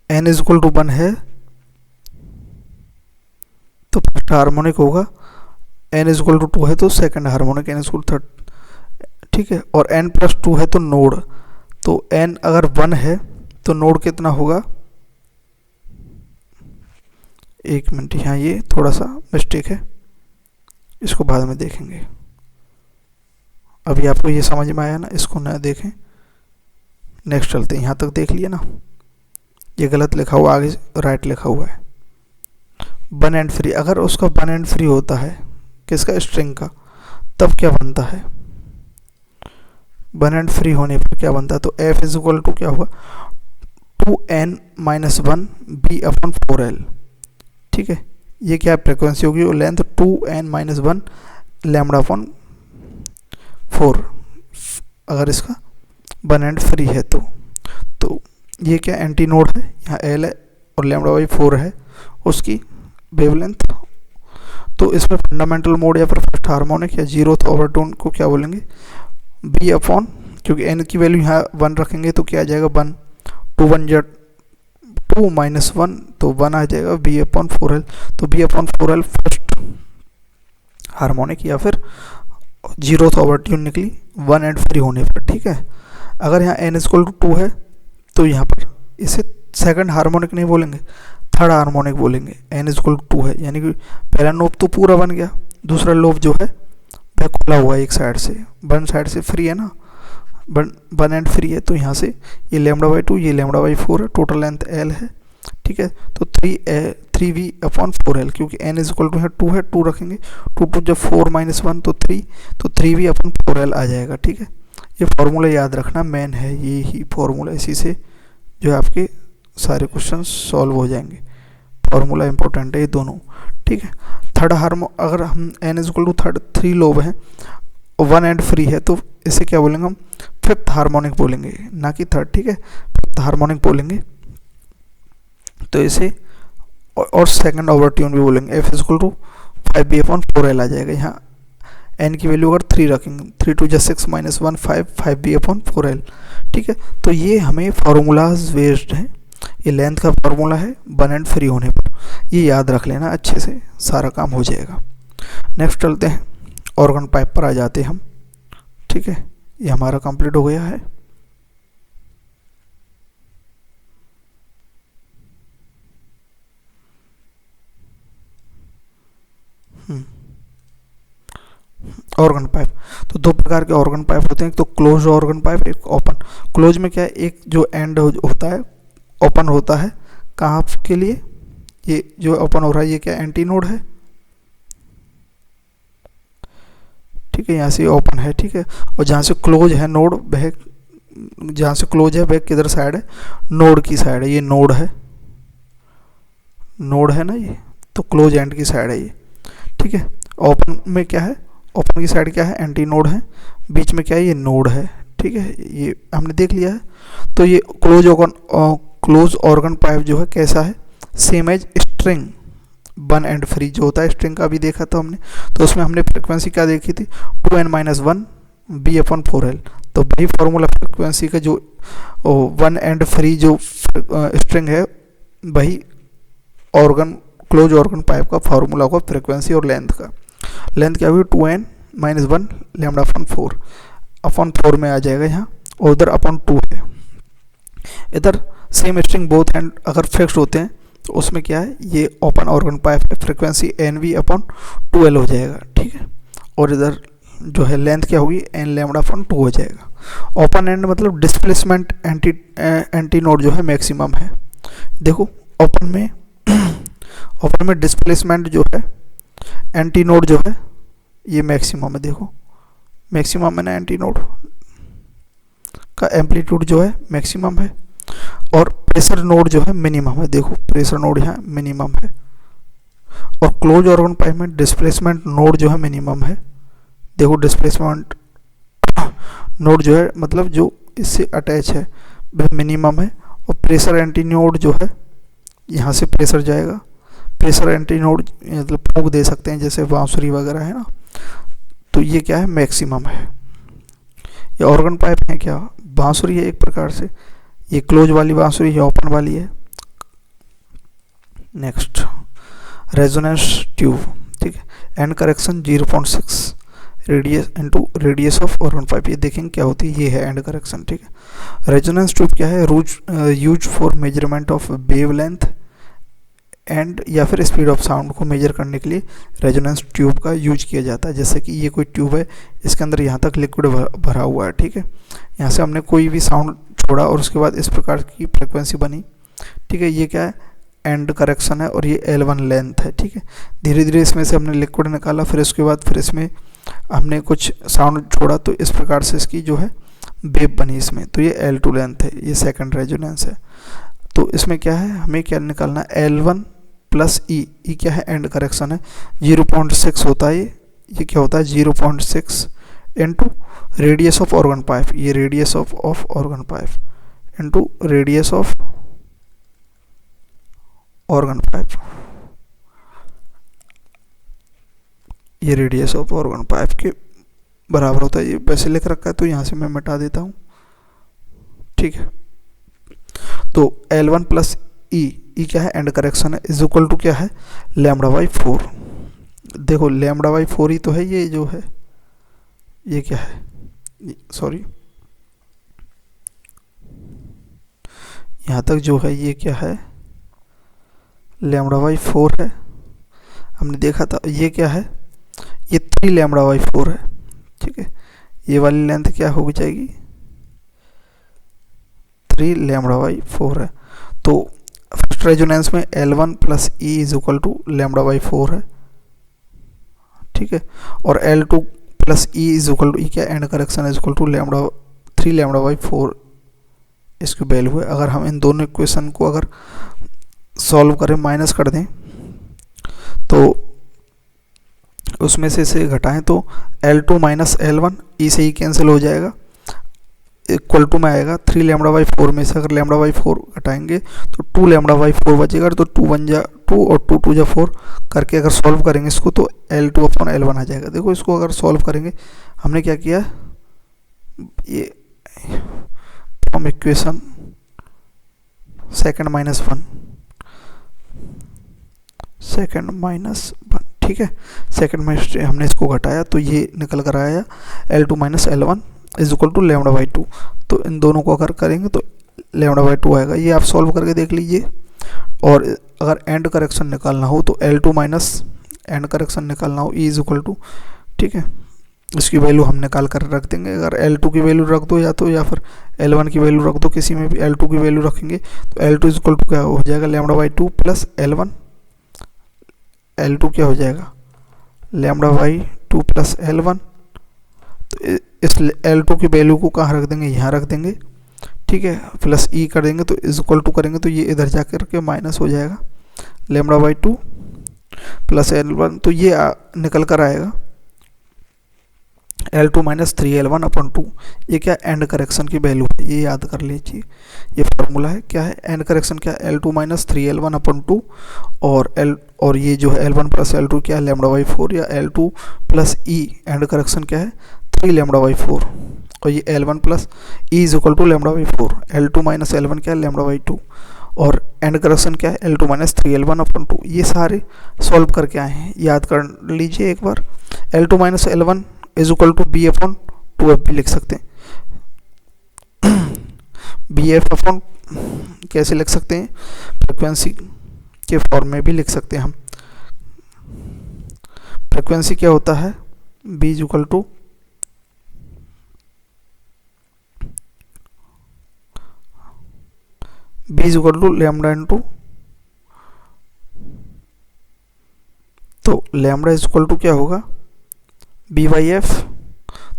n इक्वल टू 1 है तो फर्स्ट हार्मोनिक होगा, n इक्वल टू 2 है तो second harmonic, n equal third, ठीक है। और n+2 है तो नोड, तो n अगर 1 है तो नोड कितना होगा, एक मिनट, यहाँ ये थोड़ा सा मिस्टेक है, इसको बाद में देखेंगे। अभी आपको ये समझ में आया ना, इसको ना देखें, नेक्स्ट चलते हैं। यहाँ तक देख लिया ना, ये गलत लिखा हुआ, आगे राइट लिखा हुआ है। 1 एंड फ्री, अगर उसका 1 एंड फ्री होता है किसका, स्ट्रिंग का, तब क्या बनता है, 1 एंड फ्री होने पर क्या बनता है, तो F इज इक्वल टू क्या होगा 2n-1 b/4l, ठीक है। ये क्या फ्रिक्वेंसी होगी, और लेंथ 2n-1 λ/4, अगर इसका 1 एंड फ्री है तो ये क्या एंटी नोड है, यहाँ l है और λ/4 है उसकी वेवलेंथ। तो इसमें फंडामेंटल मोड या फिर फर्स्ट हार्मोनिक या जीरोथ ओवरटोन को क्या बोलेंगे, b/, क्योंकि n की वैल्यू यहाँ 1 रखेंगे तो क्या आ जाएगा 1, 2 - 1 तो 1 आ जाएगा, b/4l। तो b/4l फर्स्ट हार्मोनिक या फिर जीरोथ ओवरट्यून निकली 1 एंड फ्री होने पर, ठीक है। अगर यहाँ n इक्वल टू 2 है तो यहाँ पर इसे सेकंड हार्मोनिक नहीं बोलेंगे, थर्ड हार्मोनिक बोलेंगे। n इक्वल टू 2 है, यानी कि पहला लोब तो पूरा बन गया, दूसरा लोब जो है वह खुला हुआ है एक साइड से, 1 साइड से फ्री है ना, 1 एंड फ्री है, तो यहाँ से ये λ/2 ये λ/4 है, टोटल लेंथ l है, ठीक है। तो 3v/4l, क्योंकि n इक्वल टू 2 है, 2 रखेंगे, 2 जब 4 - 1 तो 3, तो 3v/4l आ जाएगा, ठीक है। ये फार्मूला याद रखना मेन है, ये ही फार्मूला, इसी से जो है आपके सारे क्वेश्चन सॉल्व हो जाएंगे। फार्मूला इंपॉर्टेंट है ये दोनों, ठीक है। थर्ड अगर हम n equal to third 3 lobe हैं, 1 एंड फ्री है, तो इसे क्या बोलेंगे हम, फिफ्थ हार्मोनिक बोलेंगे, ना कि थर्ड, ठीक है, फिफ्थ हार्मोनिक बोलेंगे। तो इसे और सेकंड ओवरट्यून भी बोलेंगे, F इक्वल टू 5b/4l आ जाएगा। यहाँ n की वैल्यू अगर 3 रखेंगे, 3 2 6 - 1 5, 5b/4l, ठीक है। तो ये हमें फार्मूलाज बेस्ड है, ये लेंथ का फार्मूला है 1 एंड फ्री होने पर, ये याद रख लेना, अच्छे से सारा काम हो जाएगा। नेक्स्ट चलते हैं, ऑर्गन पाइप पर आ जाते हैं हम, ठीक है। ये हमारा कंप्लीट हो गया है। ऑर्गन पाइप, तो दो प्रकार के ऑर्गन पाइप होते हैं, एक तो क्लोज ऑर्गन पाइप, एक ओपन। क्लोज में क्या है, एक जो एंड होता है ओपन होता है, कहाँ के लिए, ये जो ओपन हो रहा है ये क्या एंटी नोड है, ठीक है, यहाँ से ओपन है, ठीक है। और जहाँ से क्लोज है नोड, वह जहाँ से क्लोज है वह किधर साइड है, नोड की साइड है, ये नोड है, नोड है ना ये, तो क्लोज एंड की साइड है ये, ठीक है। ओपन में क्या है, ओपन की साइड क्या है, एंटी नोड है, बीच में क्या है, ये नोड है, ठीक है, ये हमने देख लिया है। तो ये क्लोज ऑर्गन पाइप जो है कैसा है, same as string 1 end free जो होता है, स्ट्रिंग का भी देखा था हमने, तो उसमें हमने फ्रिक्वेंसी क्या देखी थी, 2n-1 b/4l। तो वही फार्मूला फ्रिक्वेंसी का जो 1 एंड फ्री जो स्ट्रिंग है, वही क्लोज ऑर्गन पाइप का फार्मूला होगा फ्रिक्वेंसी और लेंथ का। लेंथ क्या हुई -1 लैम्डा अपॉन 4 अपॉन 4 में आ जाएगा यहाँ, और उधर अपॉन 2 है। इधर सेम स्ट्रिंग बोथ एंड अगर फिक्स्ड होते हैं तो उसमें क्या है, ये ओपन ऑर्गन पाइप है, फ्रिक्वेंसी NV अपॉन 2L हो जाएगा, ठीक है। और इधर जो है लेंथ क्या होगी, n लैम्डा अपॉन 2 हो जाएगा। ओपन एंड मतलब डिस्प्लेसमेंट एंटी नोड जो है मैक्सिमम है। देखो ओपन में डिस्प्लेसमेंट जो है एंटी नोड जो है ये मैक्सिमम है। देखो मैक्सिमम है ना, एंटी नोड का एम्पलीट्यूड जो है मैक्सिमम है, और प्रेशर नोड जो है मिनिमम है। देखो प्रेशर नोड यहाँ मिनिमम है, और क्लोज ऑर्गन पाइप में डिस्प्लेसमेंट नोड जो है मिनिमम है। देखो डिस्प्लेसमेंट नोड जो है मतलब जो इससे अटैच है वह मिनिमम है, और प्रेशर एंटी नोड जो है यहाँ से प्रेशर जाएगा। प्रेशर एंटी नोड मतलब फूंक दे सकते हैं जैसे बांसुरी वगैरह है ना, तो ये क्या है, मैक्सिमम है। ये ऑर्गन पाइप है क्या, बांसुरी है एक प्रकार से। ये क्लोज वाली बांसुरी है, ओपन वाली है। नेक्स्ट रेजोनेंस ट्यूब, ठीक है। And correction 0.6 radius into radius of organ pipe, ये देखेंगे क्या होती है, ये है एंड करेक्शन, ठीक है। रेजोनेंस ट्यूब क्या है, use for measurement of wave length and या फिर स्पीड ऑफ साउंड को मेजर करने के लिए रेजोनेंस ट्यूब का यूज किया जाता है। जैसे कि ये कोई ट्यूब है, इसके अंदर यहाँ तक लिक्विड भरा हुआ है, ठीक है। यहाँ से हमने कोई भी साउंड छोड़ा और उसके बाद इस प्रकार की फ्रिक्वेंसी बनी, ठीक है। ये क्या है, एंड करेक्शन है, और ये L1 लेंथ है, ठीक है। धीरे धीरे इसमें से हमने लिक्विड निकाला, फिर उसके बाद फिर इसमें हमने कुछ साउंड छोड़ा, तो इस प्रकार से इसकी जो है वेव बनी इसमें, तो ये L2 लेंथ है, ये सेकंड रेजोनेंस है। तो इसमें क्या है, हमें क्या निकालना है, L1 प्लस ई क्या है, एंड करेक्शन है, 0.6 होता है। ये क्या होता है, 0.6 into radius of organ pipe, ये radius of organ pipe into radius of organ pipe, ये रेडियस ऑफ ऑर्गन पाइप के बराबर होता है। ये वैसे लिख रखा है तो यहाँ से मैं मिटा देता हूँ, ठीक है। तो L1 प्लस ई क्या है, एंड करेक्शन है, इज इक्वल टू क्या है, लैम्डा बाई 4। देखो लैम्डा बाई 4 ही तो है, ये जो है ये क्या है, सॉरी यहाँ तक जो है ये क्या है, लैम्डा बाई 4 है, हमने देखा था। ये क्या है, ये 3 लैम्डा बाई 4 है, ठीक है। ये वाली लेंथ क्या हो जाएगी, 3 लैम्डा बाई 4 है। तो फर्स्ट रेजोनेंस में L1 plus E is equal to lambda by 4 है, ठीक है। और L2 plus E is equal to, E क्या, end correction is equal to 3 lambda by 4 इसकी वैल्यू है। अगर हम इन दोनों इक्वेशन को अगर सॉल्व करें, माइनस कर दें, तो उसमें से इसे घटाएं तो L2 माइनस L1 ई से ही कैंसिल हो जाएगा, इक्वल टू में आएगा 3 लैम्डा बाई 4 में से अगर लैम्डा बाई 4 घटाएंगे तो 2 लैम्डा बाई 4 बचेगा। तो 2 1 जा 2 और 2 2 जा 4 करके अगर सॉल्व करेंगे इसको तो L2 अपॉन L1 आ जाएगा। देखो इसको अगर सॉल्व करेंगे, हमने क्या किया, ये from equation second minus one, ठीक है। सेकंड में हमने इसको घटाया तो ये निकल कर आया L2 minus L1 is equal to lambda by 2। तो इन दोनों को अगर करेंगे तो लैम्डा बाई 2 आएगा। ये आप सॉल्व करके देख लीजिए। और अगर एंड करेक्शन निकालना हो तो L2 माइनस एंड करेक्शन निकालना हो ई इज इक्वल टू, ठीक है, इसकी वैल्यू हम निकाल कर रख देंगे। अगर L2 की वैल्यू रख दो या फिर L1 की वैल्यू रख दो, किसी में भी L2 की वैल्यू रखेंगे तो L2 इज इक्वल टू क्या हो जाएगा, lambda by 2 plus L1। L2 क्या हो जाएगा, लैम्डा बाई 2 प्लस L1। तो इस L2 की वैल्यू को कहाँ रख देंगे, यहाँ रख देंगे, ठीक है। प्लस ई कर देंगे तो इज इक्वल टू करेंगे तो ये इधर जाकर के माइनस हो जाएगा, लैम्डा बाई 2 प्लस L1। तो ये निकल कर आएगा L2 माइनस 3L1 अपॉन 2। ये क्या, एंड करेक्शन की वैल्यू है, ये याद कर लीजिए। ये फार्मूला है, क्या है, एंड करेक्शन क्या है, L2 माइनस 3L1 अपॉन 2 और ये जो है L1 प्लस L2 क्या है, लैम्डा बाई 4, या L2 plus E and correction क्या है, 3 लैम्डा बाई 4, और ये L1 plus E is equal to lambda by 4। L2 minus L1 क्या है, लैम्डा बाई 2, और एंड करेक्शन क्या है, L2 माइनस 3L1 अपॉन 2। ये सारे सॉल्व करके आए हैं, याद कर लीजिए एक बार। L2 minus L1 is equal to B upon 2f भी लिख सकते हैं। बी एफ अपॉन कैसे लिख सकते हैं, फ्रिक्वेंसी के फॉर्म में भी लिख सकते हैं हम। फ्रिक्वेंसी क्या होता है, v is equal to lambda into, तो लैम्डा इज इक्वल टू क्या होगा, बी बाई एफ।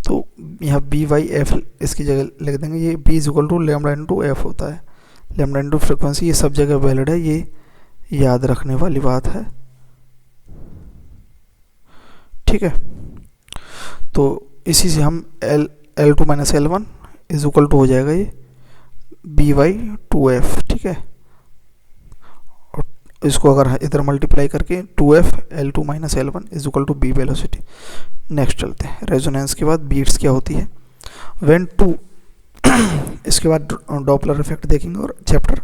तो यहाँ बी बाई एफ इसकी जगह लिख देंगे, ये v is equal to lambda into f होता है। लैम्डा इंटू फ्रिक्वेंसी, ये सब जगह वैलिड है, ये याद रखने वाली बात है, ठीक है। तो इसी से हम L2 minus L1 is equal to हो जाएगा ये बी बाई 2f, ठीक है। और इसको अगर इधर मल्टीप्लाई करके 2f L2 minus L1 is equal to v velocity. Next चलते हैं, रेजोनेंस के बाद बीट्स क्या होती है, व्हेन टू इसके बाद डॉपलर इफेक्ट देखेंगे और चैप्टर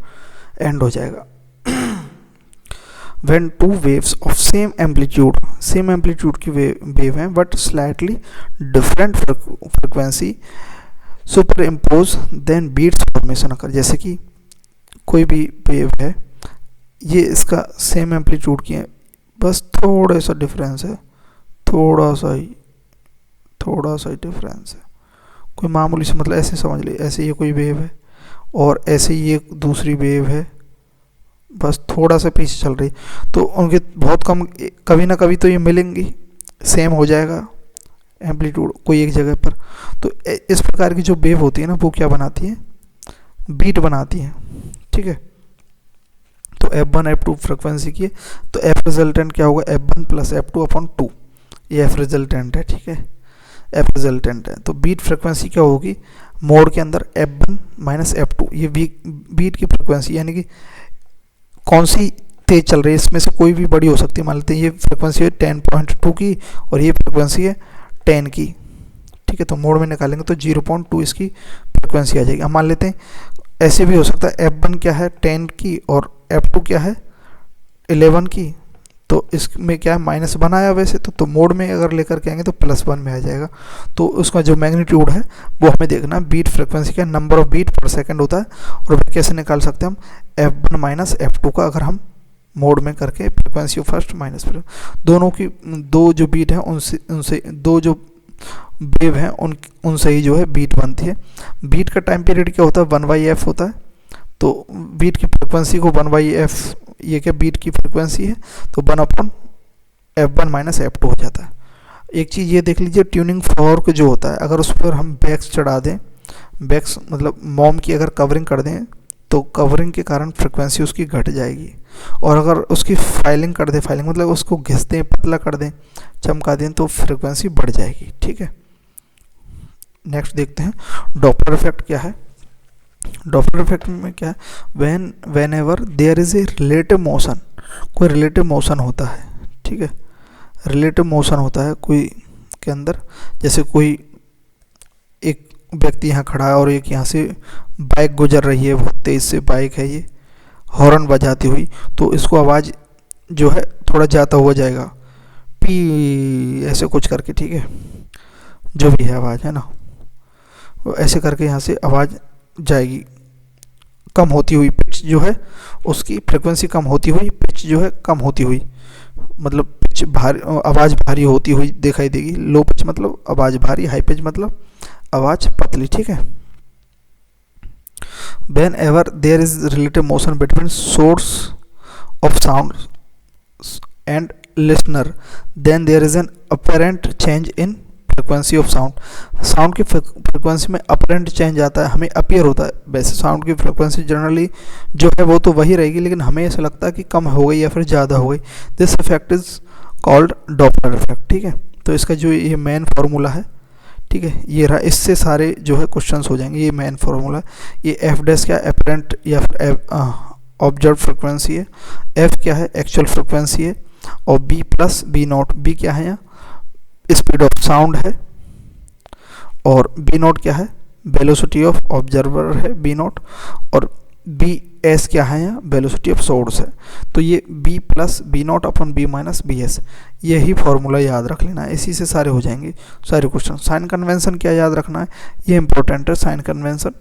एंड हो जाएगा। when two waves of same amplitude की वेव हैं but slightly different frequency superimpose then beats formation occur। जैसे कि कोई भी वेव है, ये इसका सेम एम्पलीट्यूड की है, बस थोड़ा सा डिफरेंस है, थोड़ा सा ही डिफरेंस है, कोई मामूली से, मतलब ऐसे समझ लीजिए, ऐसे ये कोई वेव है और ऐसे ये दूसरी वेव है, बस थोड़ा सा पीछे चल रही, तो उनके बहुत कम, कभी ना कभी तो ये मिलेंगी, सेम हो जाएगा एम्पलीट्यूड कोई एक जगह पर। तो इस प्रकार की जो वेव होती है ना, वो क्या बनाती है, बीट बनाती है, ठीक है। तो F1 F2 फ्रिक्वेंसी की है, तो F रिजल्टेंट क्या होगा, F1 प्लस F2 अपॉन 2, ये F रिजल्टेंट है, ठीक है, F रिजल्टेंट है। तो बीट फ्रिक्वेंसी क्या होगी, मोड के अंदर F1 माइनस F2, ये बीट की फ्रिक्वेंसी, यानी कि कौन सी तेज चल रही है, इसमें से कोई भी बड़ी हो सकती है। मान लेते हैं ये फ्रिक्वेंसी है 10.2 की और ये फ्रिक्वेंसी है 10 की, ठीक है। तो मोड में निकालेंगे तो 0.2 इसकी फ्रिक्वेंसी आ जाएगी। हम मान लेते हैं ऐसे भी हो सकता है, F1 क्या है 10 की और F2 क्या है 11 की, तो इसमें क्या है -1 आया वैसे तो मोड में अगर लेकर के आएंगे तो +1 में आ जाएगा। तो उसका जो मैग्नीट्यूड है वो हमें देखना है, बीट फ्रिक्वेंसी का नंबर ऑफ बीट पर सेकंड होता है, और वह कैसे निकाल सकते हैं हम, F1 माइनस F2 का अगर हम मोड में करके फ्रिक्वेंसी फर्स्ट माइनस दोनों की, दो जो बीट हैं उनसे दो जो वेव हैं उनसे ही जो है बीट बनती है। बीट का टाइम पीरियड क्या होता है, 1/f होता है। तो बीट की फ्रिक्वेंसी को 1/f, ये क्या बीट की फ्रिक्वेंसी है, तो 1/f1 माइनस F2 हो जाता है। एक चीज़ ये देख लीजिए, ट्यूनिंग फॉर्क जो होता है, अगर उस पर हम बैक्स चढ़ा दें, बैक्स मतलब मॉम की अगर कवरिंग कर दें, तो कवरिंग के कारण फ्रिक्वेंसी उसकी घट जाएगी, और अगर उसकी फाइलिंग कर दें, फाइलिंग मतलब उसको घिस दें, पतला कर दें, चमका दें, तो फ्रिक्वेंसी बढ़ जाएगी, ठीक है। नेक्स्ट देखते हैं डॉपलर इफेक्ट क्या है। डॉपलर इफेक्ट में क्या है, whenever there is a relative motion, कोई रिलेटिव मोशन होता है, ठीक है, रिलेटिव मोशन होता है कोई के अंदर, जैसे कोई एक व्यक्ति यहाँ खड़ा है और एक यहाँ से बाइक गुजर रही है, बहुत तेज़ से बाइक है ये, हॉर्न बजाती हुई, तो इसको आवाज़ जो है थोड़ा जाता हुआ जाएगा, पी ऐसे कुछ करके, ठीक है, जो भी है आवाज़ है ना, वो ऐसे करके यहाँ से आवाज़ जाएगी, कम होती हुई, पिच जो है उसकी फ्रिक्वेंसी कम होती हुई, पिच जो है कम होती हुई, मतलब पिच भारी, आवाज़ भारी होती हुई दिखाई देगी। लो पिच मतलब आवाज़ भारी, हाई पिच मतलब आवाज़ पतली, ठीक है। Whenever there is relative motion between source of sound and listener, then there is an apparent change in frequency of sound. Sound की फ्रिक्वेंसी में अपरेंट चेंज आता है, हमें अपीयर होता है। वैसे साउंड की फ्रिक्वेंसी जनरली जो है वो तो वही रहेगी, लेकिन हमें ऐसा लगता है कि कम हो गई या फिर ज़्यादा हो गई। This effect is called Doppler effect, ठीक है। तो इसका जो ये मेन फार्मूला है, ठीक है, ये रहा, इससे सारे जो है क्वेश्चंस हो जाएंगे। ये मेन फार्मूला, ये एफ डैश क्या अपरेंट या फिर ऑब्जर्व फ्रिक्वेंसी है, एफ क्या है एक्चुअल फ्रिक्वेंसी है, और v plus v naught, v क्या है यहाँ स्पीड ऑफ साउंड है, और बी नॉट क्या है वेलोसिटी ऑफ ऑब्जर्वर है बी नॉट, और बी एस क्या है, यहाँ वेलोसिटी ऑफ सोर्स है। तो ये v plus v naught upon v minus v s, यही फॉर्मूला याद रख लेना है, इसी से सारे हो जाएंगे सारे क्वेश्चन। साइन कन्वेंशन क्या याद रखना है, ये इंपॉर्टेंट है साइन कन्वेंशन,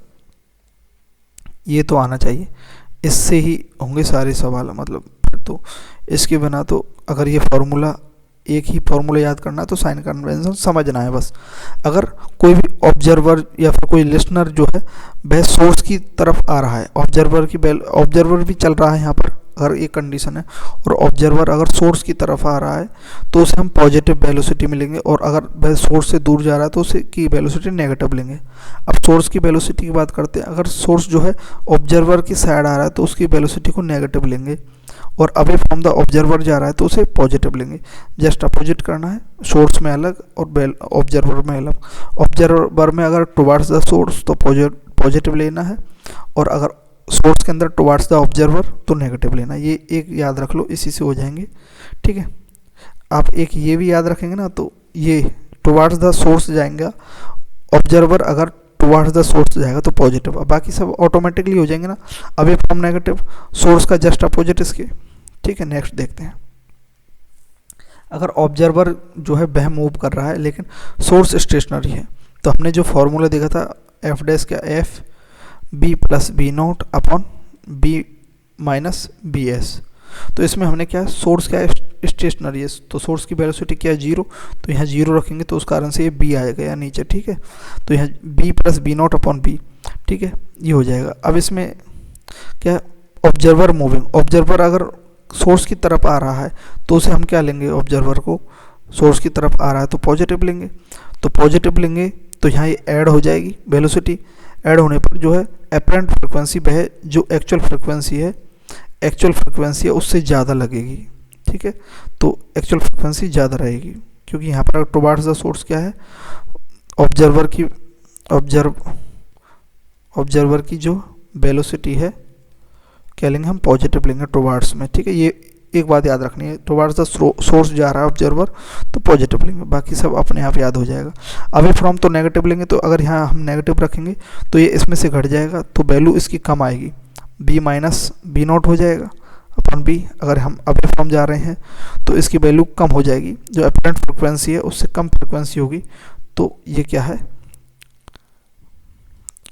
ये तो आना चाहिए, इससे ही होंगे सारे सवाल। मतलब तो इसके बिना तो, अगर ये फॉर्मूला एक ही फॉर्मूला याद करना है तो साइन कन्वेंशन समझना है बस। अगर कोई भी ऑब्जर्वर या फिर कोई लिसनर जो है वह सोर्स की तरफ आ रहा है, ऑब्जर्वर भी चल रहा है यहाँ पर, अगर एक कंडीशन है, और ऑब्जर्वर अगर सोर्स की तरफ आ रहा है तो उसे हम पॉजिटिव वेलोसिटी मिलेंगे, और अगर वह सोर्स से दूर जा रहा है तो उसे की वेलोसिटी नेगेटिव लेंगे। अब सोर्स की वेलोसिटी की बात करते हैं, अगर सोर्स जो है ऑब्जर्वर की साइड आ रहा है तो उसकी वेलोसिटी को नेगेटिव लेंगे, और अवे फ्रॉम द ऑब्जर्वर जा रहा है तो उसे पॉजिटिव लेंगे। जस्ट अपोजिट करना है, सोर्स में अलग और ऑब्जर्वर में अलग। ऑब्जर्वर में अगर टुवार्ड्स द सोर्स तो पॉजिटिव लेना है, और अगर सोर्स के अंदर टुवार्ड्स द ऑब्जर्वर तो नेगेटिव लेना है। ये एक याद रख लो, इसी से हो जाएंगे, ठीक है। आप एक ये भी याद रखेंगे ना, तो ये टुवार्ड्स द सोर्स जाएंगे, ऑब्जर्वर अगर टुवार्ड्स द सोर्स जाएगा तो पॉजिटिव, अब बाकी सब ऑटोमेटिकली हो जाएंगे ना। अवे फ्रॉम नेगेटिव, सोर्स का जस्ट अपोजिट इसके, ठीक है। नेक्स्ट देखते हैं, अगर ऑब्जर्वर जो है वह मूव कर रहा है लेकिन सोर्स स्टेशनरी है, तो हमने जो फॉर्मूला देखा था एफ डैश का, f v plus v naught upon v minus v s. तो इसमें हमने क्या, सोर्स क्या स्टेशनरी है, तो सोर्स की वेलोसिटी क्या है, जीरो, तो यहाँ जीरो रखेंगे तो उस कारण से ये बी आएगा या नीचे, ठीक है। तो यहाँ v plus v naught upon v, ठीक है, ये हो जाएगा। अब इसमें क्या, ऑब्जर्वर मूविंग, ऑब्जर्वर अगर सोर्स की तरफ आ रहा है तो उसे हम क्या लेंगे, ऑब्जर्वर को सोर्स की तरफ आ रहा है तो पॉजिटिव लेंगे, तो पॉजिटिव लेंगे तो यहाँ ये ऐड हो जाएगी वेलोसिटी, ऐड होने पर जो है एपरेंट फ्रिक्वेंसी वह जो एक्चुअल फ्रिक्वेंसी है उससे ज़्यादा लगेगी, ठीक है। तो एक्चुअल फ्रिक्वेंसी ज़्यादा रहेगी, क्योंकि यहाँ पर टुवार्ड्स द सोर्स क्या है, ऑब्जर्वर की जो वेलोसिटी है क्या लेंगे हम, पॉजिटिव लेंगे टुवार्ड्स में, ठीक है। ये एक बात याद रखनी है, टुवार्ड्स द सोर्स जा रहा है ऑब्जर्वर तो पॉजिटिव लेंगे, बाकी सब अपने आप याद हो जाएगा। अवे फ्रॉम तो नेगेटिव लेंगे, तो अगर यहाँ हम नेगेटिव रखेंगे तो ये इसमें से घट जाएगा, तो वैल्यू इसकी कम आएगी, बी माइनस बी नॉट हो जाएगा अपन बी। अगर हम अवे फ्रॉम जा रहे हैं तो इसकी वैल्यू कम हो जाएगी, जो अपरेंट फ्रिक्वेंसी है उससे कम फ्रिक्वेंसी होगी, तो ये क्या है,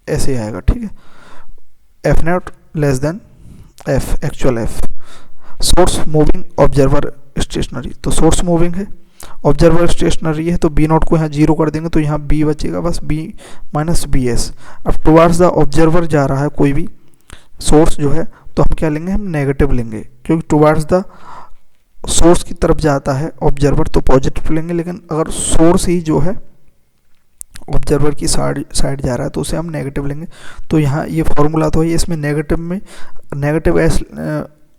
ऐसे आएगा, ठीक है। F naught less than f, actual f. Source moving, observer stationary, तो सोर्स मूविंग है, ऑब्जर्वर स्टेशनरी है, तो बी नॉट को यहाँ जीरो कर देंगे तो यहाँ बी बचेगा बस, बी माइनस बी एस। अब टुवार्ड्स द ऑब्जर्वर जा रहा है कोई भी सोर्स जो है, तो हम क्या लेंगे, हम नेगेटिव लेंगे, क्योंकि टुवार्ड्स द सोर्स की तरफ जाता है ऑब्जर्वर तो पॉजिटिव लेंगे, लेकिन अगर सोर्स ही जो है ऑब्जर्वर की साइड जा रहा है तो उसे हम नेगेटिव लेंगे। तो यहाँ ये फॉर्मूला तो है, इसमें नेगेटिव एस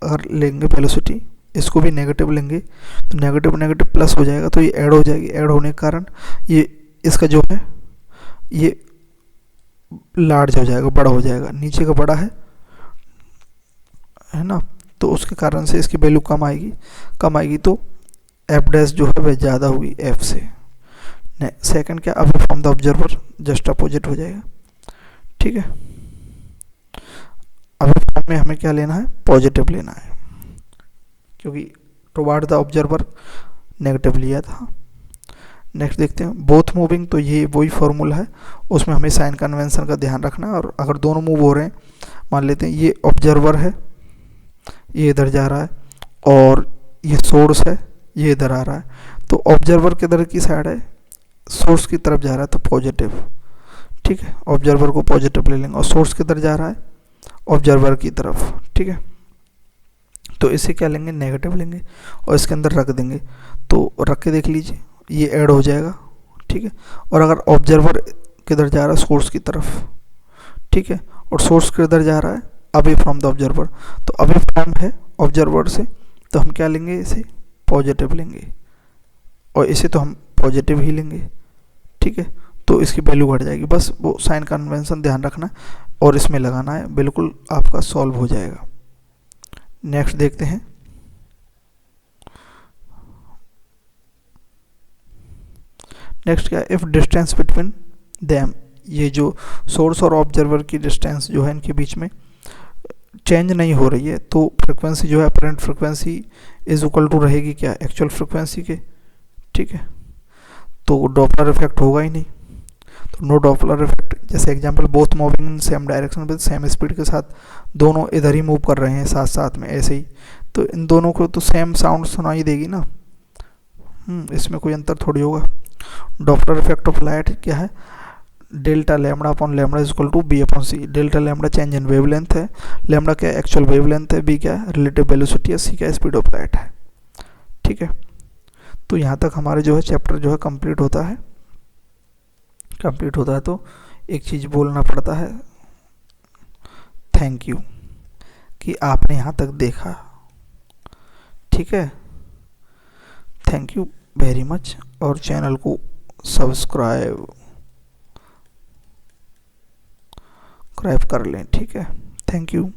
अगर लेंगे वेलोसिटी, इसको भी नेगेटिव लेंगे तो नेगेटिव नेगेटिव प्लस हो जाएगा, तो ये ऐड हो जाएगी, ऐड होने के कारण ये इसका जो है ये लार्ज हो जाएगा, बड़ा हो जाएगा, नीचे का बड़ा है ना, तो उसके कारण से इसकी वैल्यू कम आएगी, तो एफ डैश जो है वह ज़्यादा होगी एफ से। सेकंड क्या, away from the observer just opposite हो जाएगा, ठीक है। अवे फ्रॉम में हमें क्या लेना है, पॉजिटिव लेना है, क्योंकि टुवार्ड द ऑब्जर्वर नेगेटिव लिया था। नेक्स्ट देखते हैं बोथ मूविंग, तो ये वही फॉर्मूला है, उसमें हमें साइन कन्वेंशन का ध्यान रखना है। और अगर दोनों मूव हो रहे हैं, मान लेते हैं ये ऑब्जर्वर है, ये इधर जा रहा है, और ये सोर्स है, ये इधर आ रहा है, तो ऑब्जर्वर किधर की साइड है, सोर्स की तरफ जा रहा है तो पॉजिटिव, ठीक है, ऑब्जर्वर को पॉजिटिव ले लेंगे, और सोर्स किधर जा रहा है, ऑब्जर्वर की तरफ, ठीक है। तो इसे क्या लेंगे, नेगेटिव लेंगे, और इसके अंदर रख देंगे, तो रख के देख लीजिए ये ऐड हो जाएगा, ठीक है। और अगर ऑब्जर्वर किधर जा रहा है, सोर्स की तरफ, ठीक है, और सोर्स किधर जा रहा है, अवे फ्रॉम द ऑब्जर्वर, तो अवे फ्रॉम है ऑब्जर्वर से, तो हम क्या लेंगे, इसे पॉजिटिव लेंगे, और इसे तो हम पॉजिटिव ही लेंगे, ठीक है। तो इसकी वैल्यू बढ़ जाएगी, बस वो साइन कन्वेंशन ध्यान रखना और इसमें लगाना है, बिल्कुल आपका सॉल्व हो जाएगा। नेक्स्ट देखते हैं, नेक्स्ट क्या, इफ डिस्टेंस बिटवीन देम, ये जो सोर्स और ऑब्जर्वर की डिस्टेंस जो है इनके बीच में चेंज नहीं हो रही है तो फ्रिक्वेंसी जो है apparent frequency is equal to रहेगी क्या, एक्चुअल फ्रिक्वेंसी के, ठीक है। तो डॉपलर इफेक्ट होगा ही नहीं, तो नो डॉपलर इफेक्ट। जैसे example, both moving in same direction with same speed के साथ दोनों इधर ही मूव कर रहे हैं साथ साथ में, ऐसे ही, तो इन दोनों को तो सेम साउंड सुनाई देगी ना, इसमें कोई अंतर थोड़ी होगा। डॉपलर इफेक्ट ऑफ लाइट क्या है, delta lambda upon lambda is equal to B upon C. Delta lambda change in wavelength है, लैम्बडा क्या एक्चुअल वेवलेंथ है, बी क्या रिलेटिव वेलोसिटी है, सी क्या स्पीड ऑफ लाइट है, ठीक है। तो यहाँ तक हमारे जो है चैप्टर जो है कंप्लीट होता है। तो एक चीज़ बोलना पड़ता है, थैंक यू कि आपने यहाँ तक देखा, ठीक है। थैंक यू वेरी मच, और चैनल को सब्सक्राइब कर लें, ठीक है। Thank you.